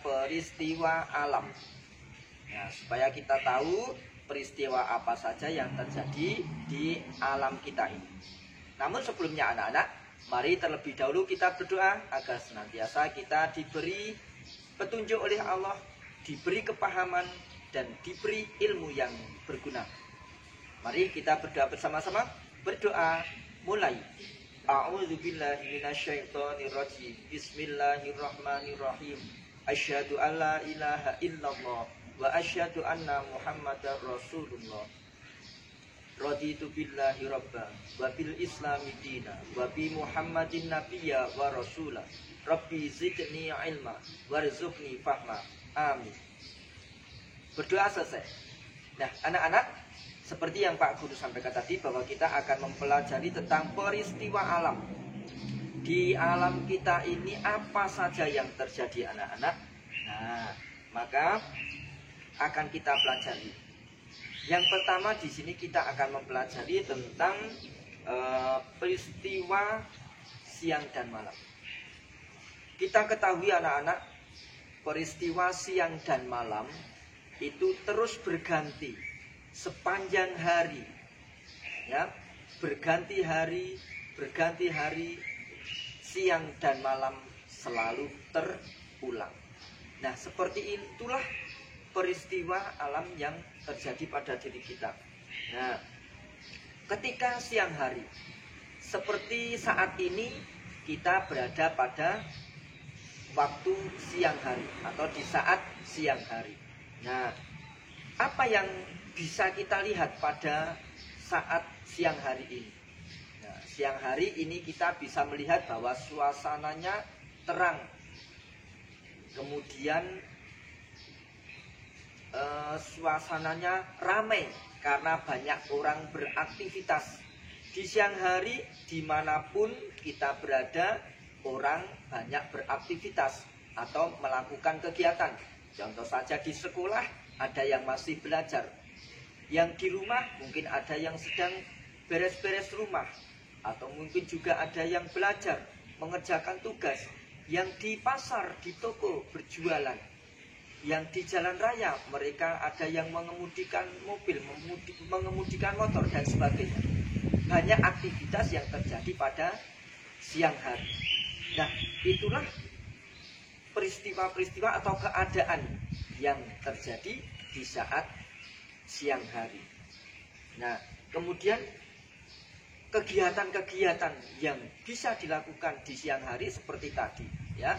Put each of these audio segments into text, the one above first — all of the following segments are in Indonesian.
peristiwa alam. Nah, supaya kita tahu peristiwa apa saja yang terjadi di alam kita ini. Namun sebelumnya anak-anak, mari terlebih dahulu kita berdoa agar senantiasa kita diberi petunjuk oleh Allah, diberi kepahaman, dan diberi ilmu yang berguna. Mari kita berdoa bersama-sama. Berdoa mulai. A'udzubillahi minasyaitonirrajim. Bismillahirrahmanirrahim. Asyhadu an la ilaha illallah wa asyhadu anna Muhammadar Rasulullah. Raditu billahi rabba wa bil islami dina wa bi Muhammadin nabiyya wa rasulah. Rabbi zidni ilma warzuqni fahma. Amin. Berdoa selesai. Nah, anak-anak, seperti yang Pak Guru sampaikan tadi, bahwa kita akan mempelajari tentang peristiwa alam. Di alam kita ini apa saja yang terjadi, anak-anak? Nah, maka akan kita pelajari. Yang pertama di sini kita akan mempelajari tentang peristiwa siang dan malam. Kita ketahui anak-anak, peristiwa siang dan malam itu terus berganti sepanjang hari, ya, berganti hari, siang dan malam selalu terulang. Nah, seperti itulah peristiwa alam yang terjadi pada diri kita. Nah, ketika siang hari, seperti saat ini kita berada pada waktu siang hari atau di saat siang hari. Nah, apa yang bisa kita lihat pada saat siang hari ini? Nah, siang hari ini kita bisa melihat bahwa suasananya terang, kemudian suasananya ramai karena banyak orang beraktivitas. Di siang hari dimanapun kita berada, orang banyak beraktivitas atau melakukan kegiatan. Contoh saja di sekolah ada yang masih belajar, yang di rumah mungkin ada yang sedang beres-beres rumah, atau mungkin juga ada yang belajar mengerjakan tugas, yang di pasar, di toko berjualan, yang di jalan raya mereka ada yang mengemudikan mobil, mengemudikan motor dan sebagainya. Banyak aktivitas yang terjadi pada siang hari. Nah, itulah peristiwa-peristiwa atau keadaan yang terjadi di saat siang hari. Nah, kemudian kegiatan-kegiatan yang bisa dilakukan di siang hari seperti tadi, ya,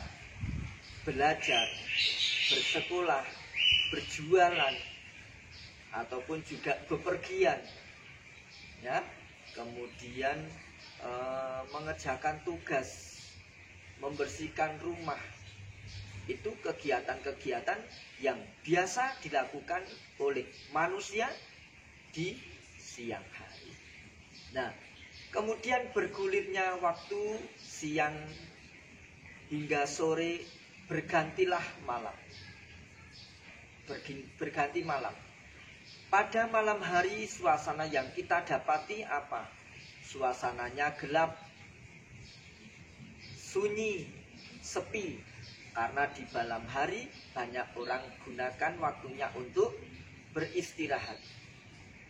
belajar, bersekolah, berjualan, ataupun juga bepergian, ya, kemudian mengerjakan tugas, membersihkan rumah. Itu kegiatan-kegiatan yang biasa dilakukan oleh manusia di siang hari. Nah, kemudian bergulirnya waktu siang hingga sore, bergantilah malam. Berganti malam. Pada malam hari suasana yang kita dapati apa? Suasananya gelap, sunyi, sepi. Karena di malam hari banyak orang gunakan waktunya untuk beristirahat,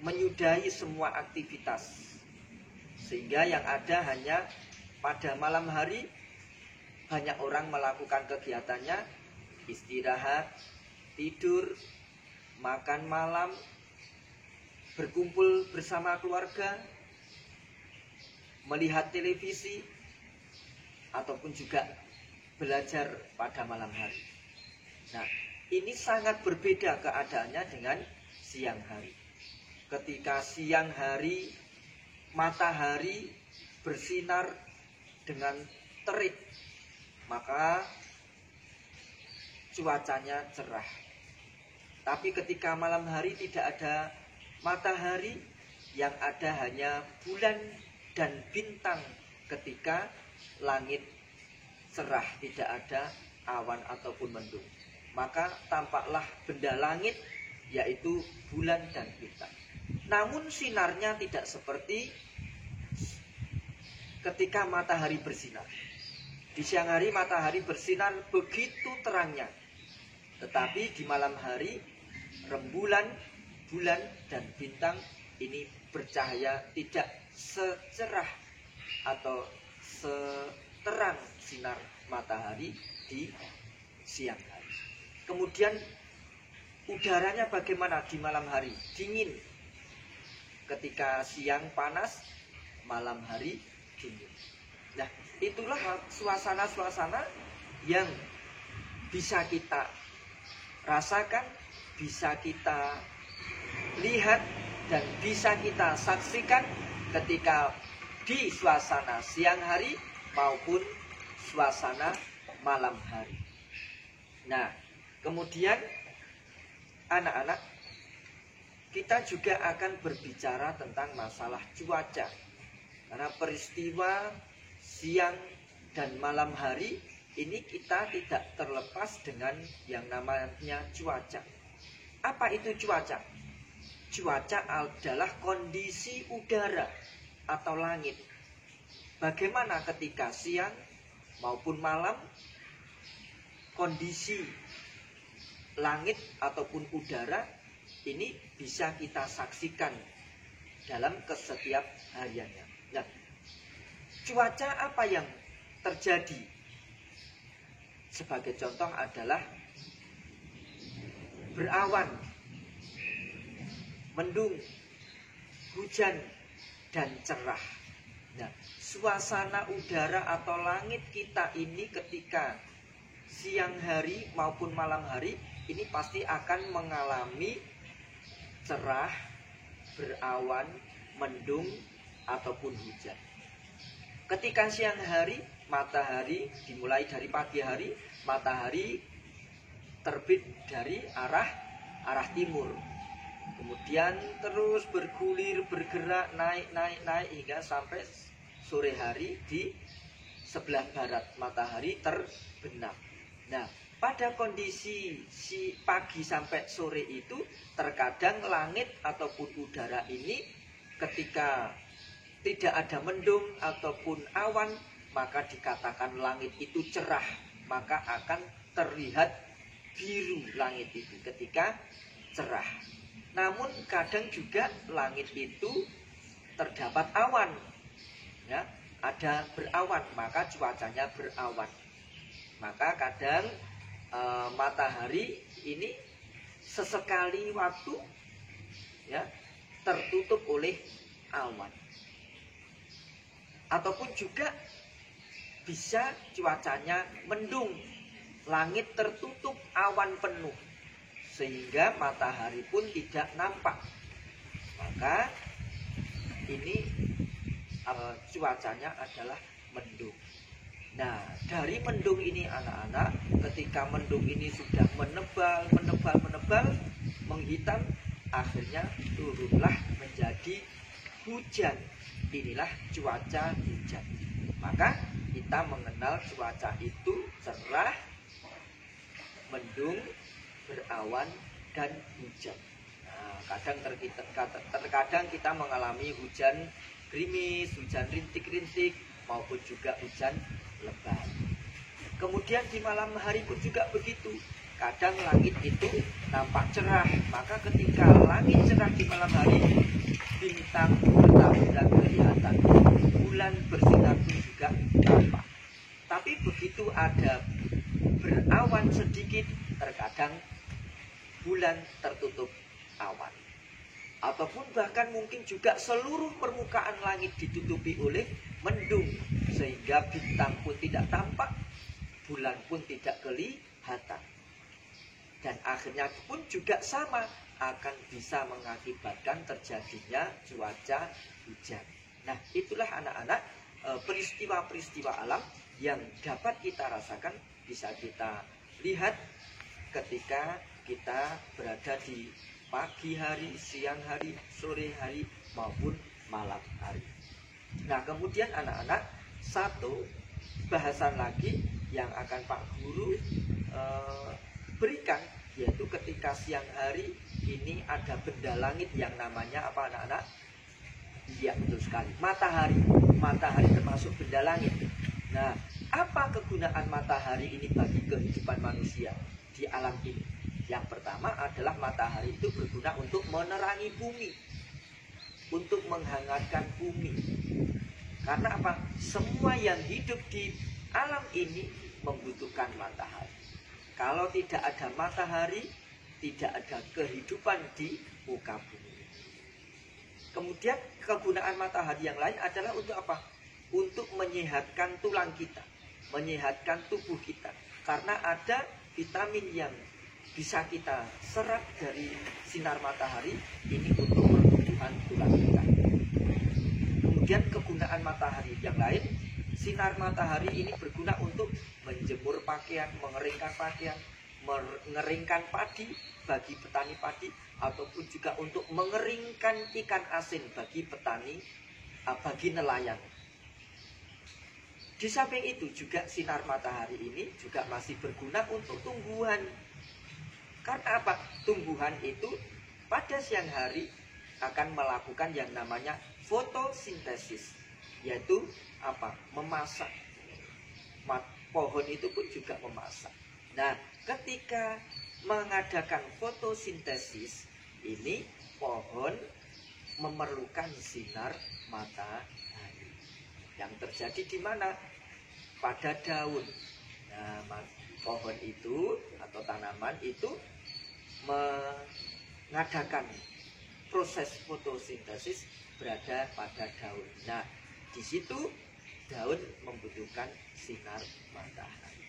menyudahi semua aktivitas. Sehingga yang ada hanya pada malam hari banyak orang melakukan kegiatannya istirahat, tidur, makan malam, berkumpul bersama keluarga, melihat televisi, ataupun juga belajar pada malam hari. Nah, ini sangat berbeda keadaannya dengan siang hari. Ketika siang hari, matahari bersinar dengan terik, maka cuacanya cerah. Tapi ketika malam hari tidak ada matahari, yang ada hanya bulan dan bintang ketika langit cerah, tidak ada awan ataupun mendung. Maka tampaklah benda langit, yaitu bulan dan bintang. Namun sinarnya tidak seperti ketika matahari bersinar. Di siang hari matahari bersinar begitu terangnya. Tetapi di malam hari rembulan, bulan, dan bintang ini bercahaya tidak secerah atau seterang sinar matahari di siang hari. Kemudian udaranya bagaimana di malam hari? Dingin. Ketika siang panas, malam hari dingin. Nah, itulah suasana-suasana yang bisa kita rasakan, bisa kita lihat, dan bisa kita saksikan ketika di suasana siang hari maupun suasana malam hari. Nah, kemudian anak-anak, kita juga akan berbicara tentang masalah cuaca. Karena peristiwa siang dan malam hari ini kita tidak terlepas dengan yang namanya cuaca. Apa itu cuaca? Cuaca adalah kondisi udara atau langit. Bagaimana ketika siang maupun malam kondisi langit ataupun udara ini bisa kita saksikan dalam kesetiap hariannya. Nah, cuaca apa yang terjadi? Sebagai contoh adalah berawan, mendung, hujan, dan cerah. Nah, suasana udara atau langit kita ini ketika siang hari maupun malam hari ini pasti akan mengalami cerah, berawan, mendung, ataupun hujan. Ketika siang hari, matahari dimulai dari pagi hari, matahari terbit dari arah timur. Kemudian terus bergulir, bergerak, naik hingga sampai sore hari di sebelah barat matahari terbenam. Nah, pada kondisi si pagi sampai sore itu terkadang langit ataupun udara ini ketika tidak ada mendung ataupun awan, maka dikatakan langit itu cerah, maka akan terlihat biru langit itu ketika cerah. Namun kadang juga langit itu terdapat awan, ya, ada berawan, maka cuacanya berawan. Maka kadang matahari ini sesekali waktu, ya, tertutup oleh awan. Ataupun juga bisa cuacanya mendung, langit tertutup awan penuh, sehingga matahari pun tidak nampak. Maka ini cuacanya adalah mendung. Nah, dari mendung ini anak-anak, ketika mendung ini sudah menebal, menghitam, akhirnya turunlah menjadi hujan. Inilah cuaca hujan. Maka kita mengenal cuaca itu cerah, mendung, berawan, dan hujan. Nah, terkadang kita mengalami hujan gerimis, hujan rintik-rintik, maupun juga hujan lebat. Kemudian di malam hari pun juga begitu. Kadang langit itu nampak cerah, maka ketika langit cerah di malam hari, bintang bertaburan kelihatan, bulan bersinar pun juga nampak. Tapi begitu ada berawan sedikit, terkadang bulan tertutup awan. Ataupun bahkan mungkin juga seluruh permukaan langit ditutupi oleh mendung, sehingga bintang pun tidak tampak, bulan pun tidak kelihatan. Dan akhirnya pun juga sama, akan bisa mengakibatkan terjadinya cuaca hujan. Nah, itulah anak-anak peristiwa-peristiwa alam yang dapat kita rasakan, bisa kita lihat ketika kita berada di pagi hari, siang hari, sore hari, maupun malam hari. Nah, kemudian anak-anak, satu bahasan lagi yang akan Pak Guru berikan, yaitu ketika siang hari ini ada benda langit yang namanya apa anak-anak? Iya, betul sekali, matahari. Matahari termasuk benda langit. Nah, apa kegunaan matahari ini bagi kehidupan manusia di alam ini? Yang pertama adalah matahari itu berguna untuk menerangi bumi, untuk menghangatkan bumi. Karena apa? Semua yang hidup di alam ini membutuhkan matahari. Kalau tidak ada matahari, tidak ada kehidupan di muka bumi. Kemudian kegunaan matahari yang lain adalah untuk apa? Untuk menyehatkan tulang kita, menyehatkan tubuh kita. Karena ada vitamin yang bisa kita serap dari sinar matahari ini untuk pertumbuhan tulang kita. Kemudian kegunaan matahari yang lain, sinar matahari ini berguna untuk menjemur pakaian, mengeringkan padi bagi petani padi, ataupun juga untuk mengeringkan ikan asin bagi petani, bagi nelayan. Di samping itu juga sinar matahari ini juga masih berguna untuk tumbuhan. Karena apa? Tumbuhan itu pada siang hari akan melakukan yang namanya fotosintesis, yaitu apa? Memasak. Pohon itu pun juga memasak. Nah, ketika mengadakan fotosintesis ini, pohon memerlukan sinar matahari. Yang terjadi di mana? Pada daun. Nah, pohon itu atau tanaman itu mengadakan proses fotosintesis berada pada daun. Nah, di situ daun membutuhkan sinar matahari.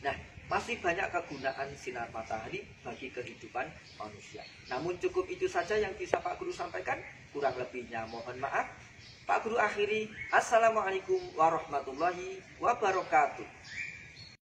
Nah, masih banyak kegunaan sinar matahari bagi kehidupan manusia. Namun cukup itu saja yang bisa Pak Guru sampaikan. Kurang lebihnya mohon maaf. Pak Guru akhiri. Assalamualaikum warahmatullahi wabarakatuh.